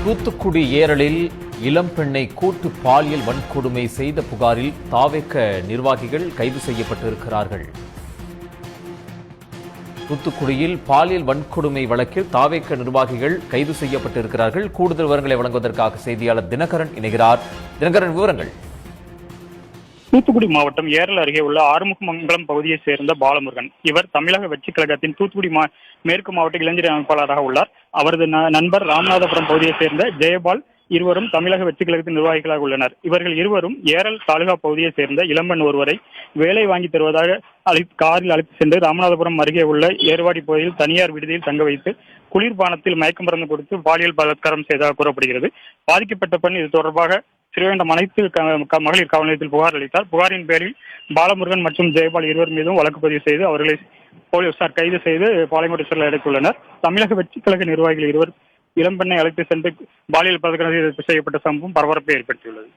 தூத்துக்குடி ஏரலில் இளம்பெண்ணை கூட்டு பாலியல் வன்கொடுமை செய்த புகாரில் தாவேக நிர்வாகிகள் கைது செய்யப்பட்டிருக்கிறார்கள். தூத்துக்குடியில் பாலியல் வன்கொடுமை வழக்கில் தாவேக நிர்வாகிகள் கைது செய்யப்பட்டிருக்கிறார்கள். கூடுதல் விவரங்களை வழங்குவதற்காக செய்தியாளர் தினகரன் இணைகிறார். தினகரன், விவரங்கள். தூத்துக்குடி மாவட்டம் ஏரல் அருகே உள்ள ஆறுமுகமங்கலம் பகுதியை சேர்ந்த பாலமுருகன். இவர் தமிழக வெற்றிக் கழகத்தின் தூத்துக்குடி மேற்கு மாவட்ட இளைஞர் அமைப்பாளராக உள்ளார். அவரது நண்பர் ராமநாதபுரம் பகுதியை சேர்ந்த ஜெயபால் இருவரும் தமிழக வெற்றிக் கழகத்தின் நிர்வாகிகளாக உள்ளனர். இவர்கள் இருவரும் ஏரல் தாலுகா பகுதியை சேர்ந்த இளம்பெண் ஒருவரை வேலை வாங்கி தருவதாக காரில் அழைத்து சென்று ராமநாதபுரம் அருகே உள்ள ஏர்வாடி பகுதியில் தனியார் விடுதியில் தங்க வைத்து குளிர்பானத்தில் மயக்க மருந்து கொடுத்து பாலியல் பலாத்காரம் செய்ததாக கூறப்படுகிறது. பாதிக்கப்பட்ட பெண் இது தொடர்பாக திருவேண்டம் அனைத்து மகளிர் காவல் நிலையத்தில் புகார் அளித்தார். புகாரின் பேரில் பாலமுருகன் மற்றும் ஜெயபால் இருவர் மீதும் வழக்கு பதிவு செய்து அவர்களை போலீசார் கைது செய்து பாளையங்கோட்டை சிறையில் அடைத்துள்ளனர். தமிழக வெற்றிக் கழக நிர்வாகிகள் இருவர் இளம்பெண்ணை அழைத்து சென்று பாலியல் பலாத்காரம் செய்யப்பட்ட சம்பவம் பரபரப்பை ஏற்படுத்தியுள்ளது.